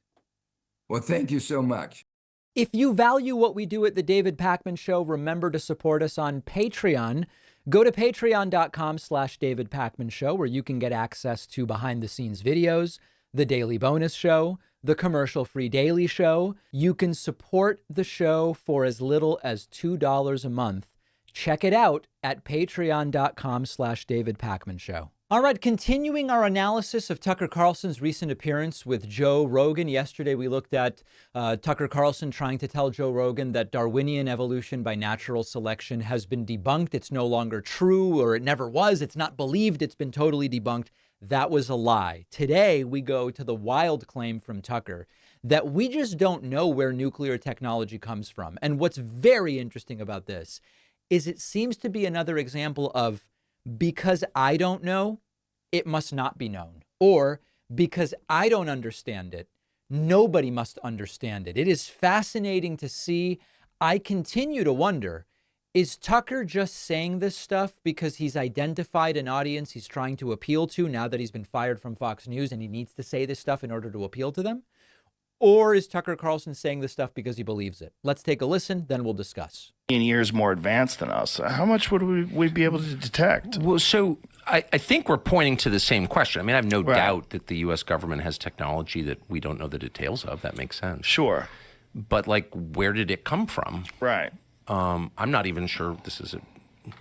Well, thank you so much. If you value what we do at The David Pakman Show, remember to support us on Patreon. Go to patreon.com/David Pakman Show, where you can get access to behind-the-scenes videos, the daily bonus show, the commercial-free daily show. You can support the show for as little as $2 a month. Check it out at patreon.com/David Pakman Show. All right, continuing our analysis of Tucker Carlson's recent appearance with Joe Rogan. Yesterday, we looked at Tucker Carlson trying to tell Joe Rogan that Darwinian evolution by natural selection has been debunked. It's no longer true, or it never was. It's not believed. It's been totally debunked. That was a lie. Today, we go to the wild claim from Tucker that we just don't know where nuclear technology comes from. And what's very interesting about this is it seems to be another example of, because I don't know, it must not be known. Or because I don't understand it, nobody must understand it. It is fascinating to see. I continue to wonder, is Tucker just saying this stuff because he's identified an audience he's trying to appeal to now that he's been fired from Fox News, and he needs to say this stuff in order to appeal to them? Or is Tucker Carlson saying this stuff because he believes it? Let's take a listen, then we'll discuss. Years more advanced than us. How much would we be able to detect? Well, so I think we're pointing to the same question. I mean, I have no doubt that the U.S. government has technology that we don't know the details of. That makes sense. Sure. But, like, where did it come from? Right. I'm not even sure, this is a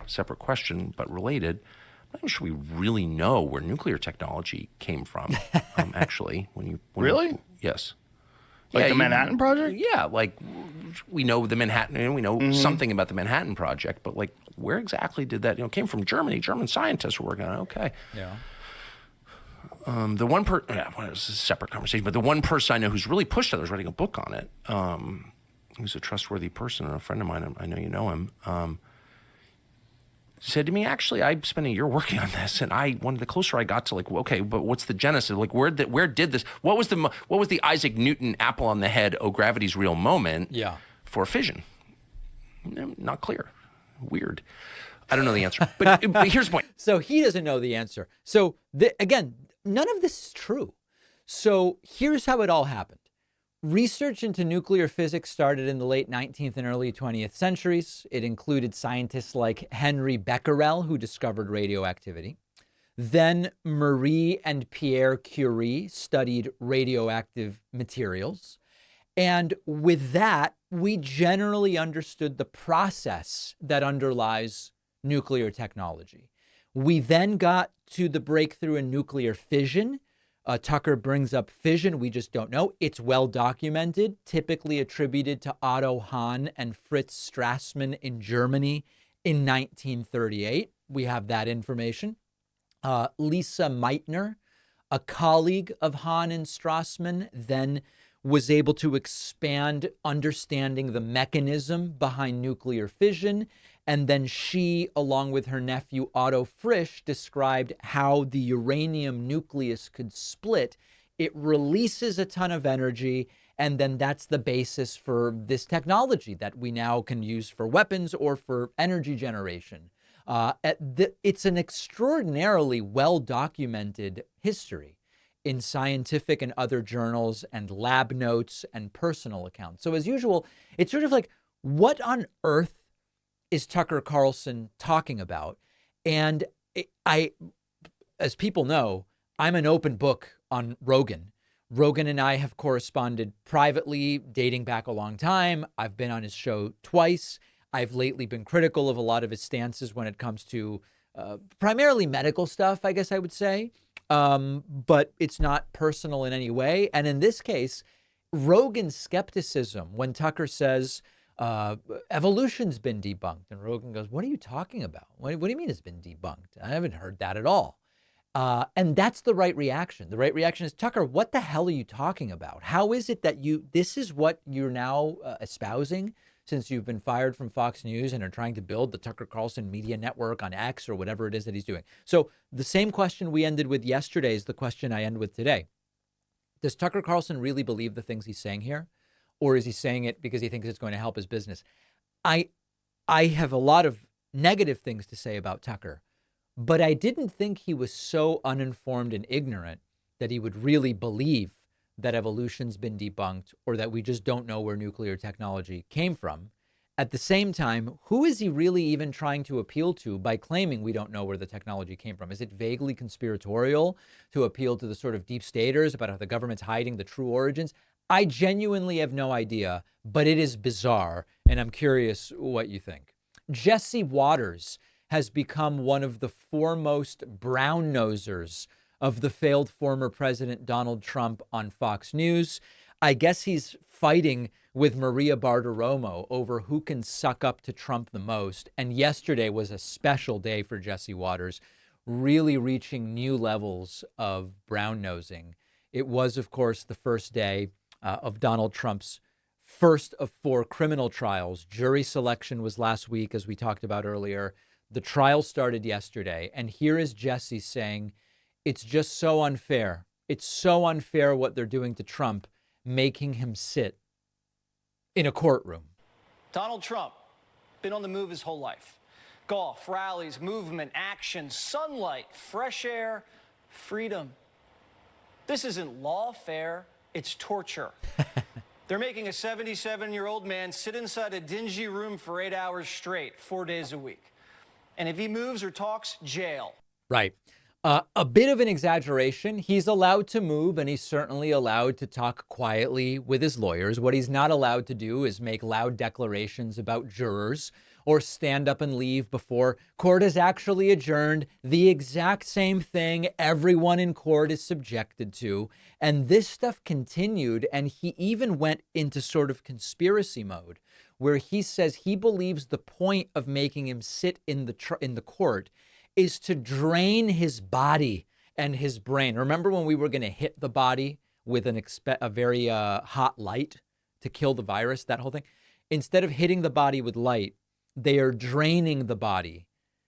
separate question, but related. I'm not even sure we really know where nuclear technology came from, actually. Really? Yes. Like the Manhattan Project? Yeah, like we know the Manhattan, and we know something about the Manhattan Project, but like where exactly did that, it came from Germany. German scientists were working on it. Okay. Yeah. The one well, it's a separate conversation, but the one person I know who's really pushed others, writing a book on it, who's a trustworthy person and a friend of mine, I know you know him, said to me, actually, I spent a year working on this, and the closer I got to like, okay, but what's the genesis? Like, where did this? What was the Isaac Newton apple on the head? Oh, gravity's real moment. Yeah. For fission. Not clear. Weird. I don't know the answer, but here's the point. So he doesn't know the answer. So again, none of this is true. So here's how it all happened. Research into nuclear physics started in the late 19th and early 20th centuries. It included scientists like Henry Becquerel, who discovered radioactivity. Then Marie and Pierre Curie studied radioactive materials. And with that, we generally understood the process that underlies nuclear technology. We then got to the breakthrough in nuclear fission. Tucker brings up fission. We just don't know. It's well documented, typically attributed to Otto Hahn and Fritz Strassmann in Germany in 1938. We have that information. Lisa Meitner, a colleague of Hahn and Strassmann, then was able to expand understanding the mechanism behind nuclear fission. And then she, along with her nephew Otto Frisch, described how the uranium nucleus could split. It releases a ton of energy, and then that's the basis for this technology that we now can use for weapons or for energy generation. It's an extraordinarily well-documented history in scientific and other journals and lab notes and personal accounts. So as usual, it's sort of like, what on earth is Tucker Carlson talking about? And as people know, I'm an open book on Rogan. Rogan and I have corresponded privately, dating back a long time. I've been on his show twice. I've lately been critical of a lot of his stances when it comes to primarily medical stuff, I guess I would say. But it's not personal in any way. And in this case, Rogan's skepticism when Tucker says, evolution's been debunked. And Rogan goes, what are you talking about? What do you mean it's been debunked? I haven't heard that at all. And that's the right reaction. The right reaction is, Tucker, what the hell are you talking about? How is it that this is what you're now espousing since you've been fired from Fox News and are trying to build the Tucker Carlson media network on X or whatever it is that he's doing? So the same question we ended with yesterday is the question I end with today. Does Tucker Carlson really believe the things he's saying here? Or is he saying it because he thinks it's going to help his business? I have a lot of negative things to say about Tucker, but I didn't think he was so uninformed and ignorant that he would really believe that evolution's been debunked or that we just don't know where nuclear technology came from. At the same time, who is he really even trying to appeal to by claiming we don't know where the technology came from? Is it vaguely conspiratorial to appeal to the sort of deep staters about how the government's hiding the true origins? I genuinely have no idea, but it is bizarre, and I'm curious what you think. Jesse Waters has become one of the foremost brown-nosers of the failed former President Donald Trump on Fox News. I guess he's fighting with Maria Bartiromo over who can suck up to Trump the most. And yesterday was a special day for Jesse Waters, really reaching new levels of brown-nosing. It was, of course, the first day of Donald Trump's first of 4 criminal trials. Jury selection was last week, as we talked about earlier. The trial started yesterday. And here is Jesse saying, it's just so unfair. It's so unfair what they're doing to Trump, making him sit in a courtroom. Donald Trump, been on the move his whole life. Golf, rallies, movement, action, sunlight, fresh air, freedom. This isn't lawfare, it's torture. They're making a 77-year-old man sit inside a dingy room for 8 hours straight, 4 days a week. And if he moves or talks, jail. Right. A bit of an exaggeration. He's allowed to move, and he's certainly allowed to talk quietly with his lawyers. What he's not allowed to do is make loud declarations about jurors or stand up and leave before court is actually adjourned. The exact same thing everyone in court is subjected to. And this stuff continued, and he even went into sort of conspiracy mode, where he says he believes the point of making him sit in the court is to drain his body and his brain. Remember when we were going to hit the body with a very hot light to kill the virus, that whole thing? Instead of hitting the body with light, they are draining the body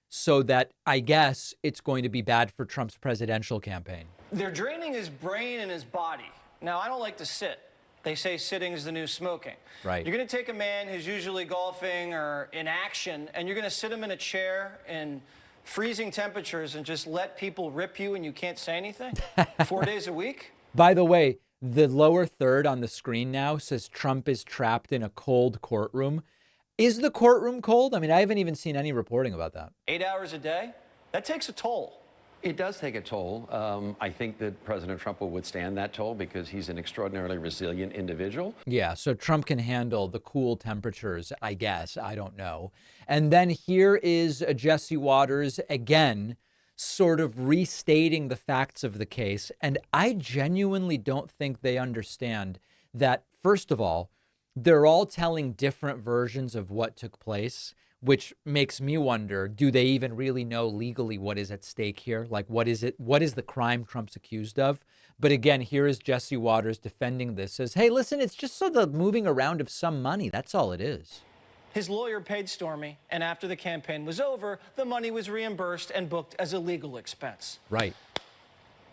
so that I guess it's going to be bad for Trump's presidential campaign. They're draining his brain and his body. Now, I don't like to sit. They say sitting is the new smoking. Right. You're going to take a man who's usually golfing or in action, and you're going to sit him in a chair in freezing temperatures and just let people rip you and you can't say anything 4 days a week? By the way, the lower third on the screen now says Trump is trapped in a cold courtroom. Is the courtroom cold? I mean, I haven't even seen any reporting about that. 8 hours a day? That takes a toll. It does take a toll. I think that President Trump will withstand that toll because he's an extraordinarily resilient individual. Yeah, so Trump can handle the cool temperatures, I guess. I don't know. And then here is Jesse Waters again, sort of restating the facts of the case. And I genuinely don't think they understand that, first of all, they're all telling different versions of what took place, which makes me wonder, do they even really know legally what is at stake here? Like, what is it? What is the crime Trump's accused of? But again, here is Jesse Waters defending this, says, hey, listen, it's just so the moving around of some money. That's all it is. His lawyer paid Stormy, and after the campaign was over, the money was reimbursed and booked as a legal expense. Right.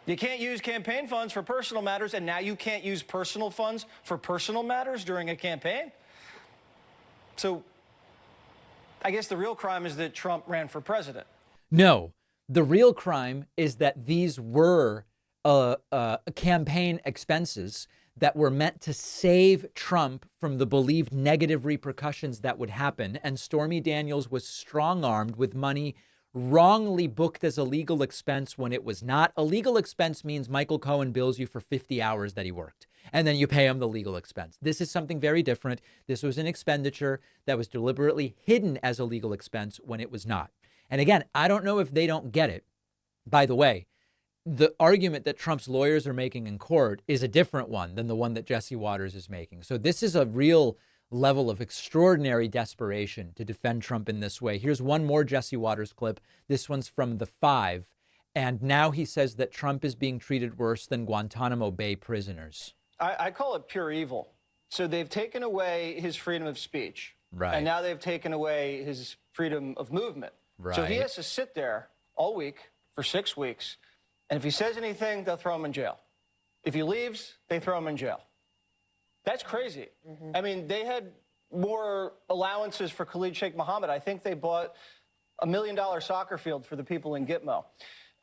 You can't use campaign funds for personal matters, and now you can't use personal funds for personal matters during a campaign? So I guess the real crime is that Trump ran for president. No, the real crime is that these were campaign expenses that were meant to save Trump from the believed negative repercussions that would happen. And Stormy Daniels was strong-armed with money wrongly booked as a legal expense when it was not. A legal expense means Michael Cohen bills you for 50 hours that he worked, and then you pay him the legal expense. This is something very different. This was an expenditure that was deliberately hidden as a legal expense when it was not. And again, I don't know if they don't get it. By the way, the argument that Trump's lawyers are making in court is a different one than the one that Jesse Waters is making. So this is a real level of extraordinary desperation to defend Trump in this way. Here's one more Jesse Waters clip. This one's from The Five. And now he says that Trump is being treated worse than Guantanamo Bay prisoners. I call it pure evil. So they've taken away his freedom of speech. Right. And now they've taken away his freedom of movement. Right. So he has to sit there all week for 6 weeks. And if he says anything, they'll throw him in jail. If he leaves, they throw him in jail. That's crazy. Mm-hmm. I mean, they had more allowances for Khalid Sheikh Mohammed. I think they bought $1 million soccer field for the people in Gitmo.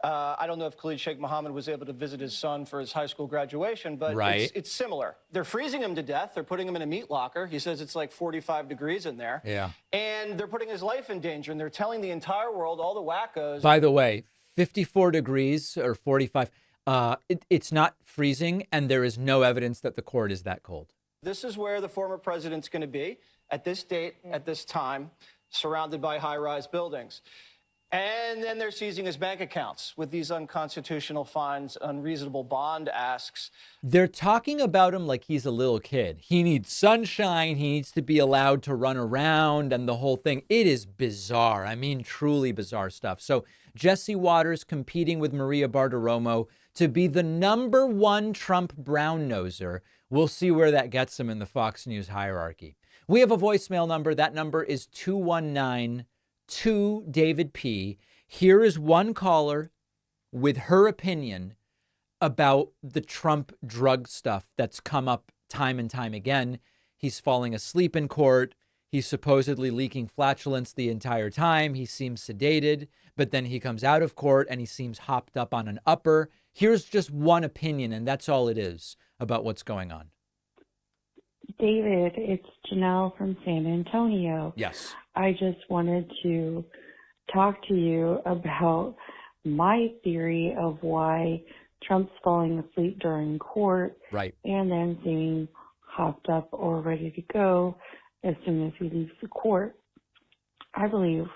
I don't know if Khalid Sheikh Mohammed was able to visit his son for his high school graduation, but right. it's similar. They're freezing him to death. They're putting him in a meat locker. He says it's like 45 degrees in there. Yeah. And they're putting his life in danger, and they're telling the entire world, all the wackos. By the way, 54 degrees or 45, it's not freezing, and there is no evidence that the court is that cold. This is where the former president's going to be at this date, at this time, surrounded by high-rise buildings. And then they're seizing his bank accounts with these unconstitutional fines, unreasonable bond asks. They're talking about him like he's a little kid. He needs sunshine. He needs to be allowed to run around and the whole thing. It is bizarre. I mean, truly bizarre stuff. So Jesse Waters competing with Maria Bartiromo to be the #1 Trump brown-noser. We'll see where that gets him in the Fox News hierarchy. We have a voicemail number. That number is 219-2-David P. Here is one caller with her opinion about the Trump drug stuff that's come up time and time again. He's falling asleep in court. He's supposedly leaking flatulence the entire time. He seems sedated, but then he comes out of court and he seems hopped up on an upper. Here's just one opinion, and that's all it is about what's going on. David, it's Janelle from San Antonio. Yes. I just wanted to talk to you about my theory of why Trump's falling asleep during court, right, and then being hopped up or ready to go as soon as he leaves the court. I believe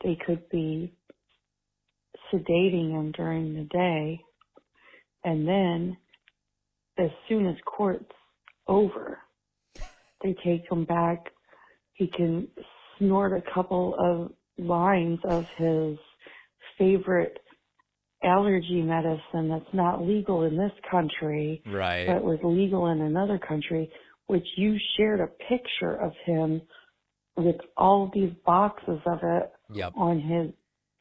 they could be sedating him during the day, and then as soon as court's over, they take him back. He can snort a couple of lines of his favorite allergy medicine that's not legal in this country, Right. but was legal in another country, which you shared a picture of him with all these boxes of it Yep. on his,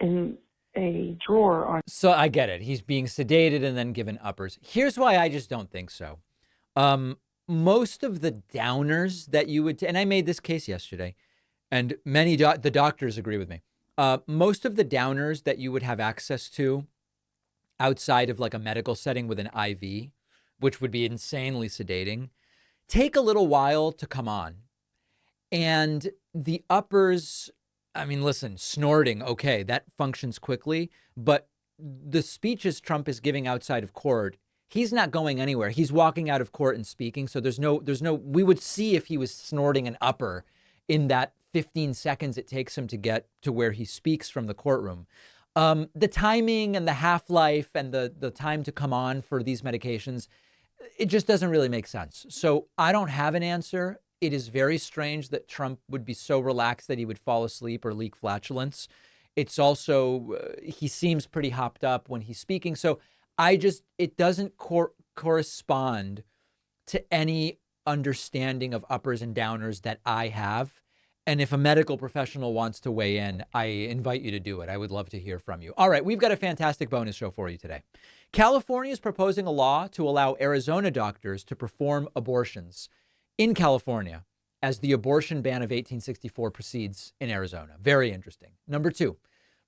in a drawer on. So I get it. He's being sedated and then given uppers. Here's why I just don't think so. Most of the downers that you would, and I made this case yesterday, and many the doctors agree with me. Most of the downers that you would have access to outside of like a medical setting with an IV, which would be insanely sedating, take a little while to come on. And the uppers, I mean, listen, snorting, okay, that functions quickly, but the speeches Trump is giving outside of court, he's not going anywhere. He's walking out of court and speaking. So there's no, we would see if he was snorting an upper in that 15 seconds it takes him to get to where he speaks from the courtroom. The timing and the half-life and the time to come on for these medications, it just doesn't really make sense. So I don't have an answer. It is very strange that Trump would be so relaxed that he would fall asleep or leak flatulence. It's also, he seems pretty hopped up when he's speaking. So it doesn't correspond to any understanding of uppers and downers that I have. And if a medical professional wants to weigh in, I invite you to do it. I would love to hear from you. All right, we've got a fantastic bonus show for you today. California is proposing a law to allow Arizona doctors to perform abortions in California as the abortion ban of 1864 proceeds in Arizona. Very interesting. Number 2,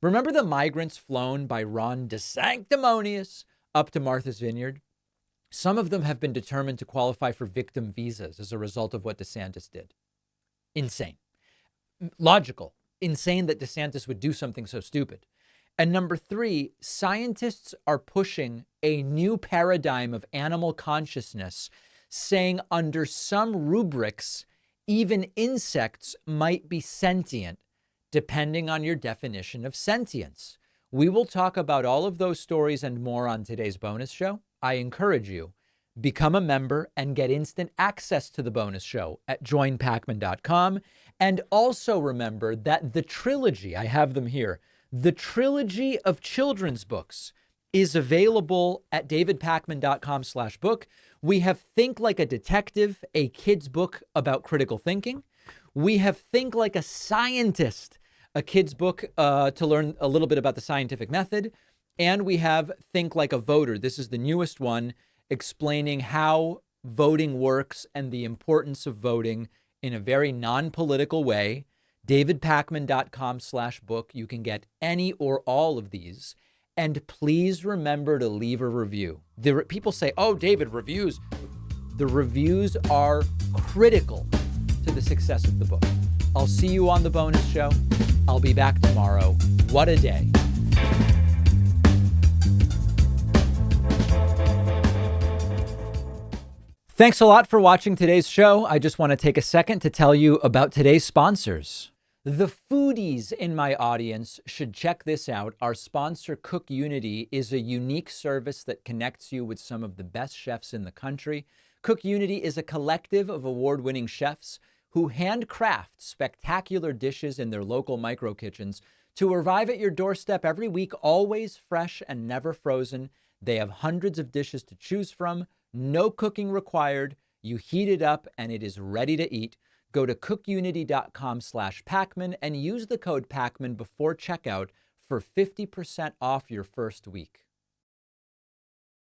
remember the migrants flown by Ron DeSanctimonious up to Martha's Vineyard? Some of them have been determined to qualify for victim visas as a result of what DeSantis did. Insane. Logical. Insane that DeSantis would do something so stupid. And number 3, scientists are pushing a new paradigm of animal consciousness, saying under some rubrics, even insects might be sentient, depending on your definition of sentience. We will talk about all of those stories and more on today's bonus show. I encourage you, become a member and get instant access to the bonus show at joinpacman.com. And also remember that the trilogy, I have them here, the trilogy of children's books is available at davidpacman.com/book. We have Think Like a Detective, a kid's book about critical thinking. We have Think Like a Scientist, a kid's book to learn a little bit about the scientific method. And we have Think Like a Voter. This is the newest one, explaining how voting works and the importance of voting in a very non-political way. davidpacman.com/book. You can get any or all of these. And please remember to leave a review. People say, oh, David, reviews. The reviews are critical to the success of the book. I'll see you on the bonus show. I'll be back tomorrow. What a day. Thanks a lot for watching today's show. I just want to take a second to tell you about today's sponsors. The foodies in my audience should check this out. Our sponsor, Cook Unity, is a unique service that connects you with some of the best chefs in the country. Cook Unity is a collective of award-winning chefs who handcraft spectacular dishes in their local micro kitchens to arrive at your doorstep every week, always fresh and never frozen. They have hundreds of dishes to choose from. No cooking required. You heat it up and it is ready to eat. Go to cookunity.com/Pacman and use the code Pacman before checkout for 50% off your first week.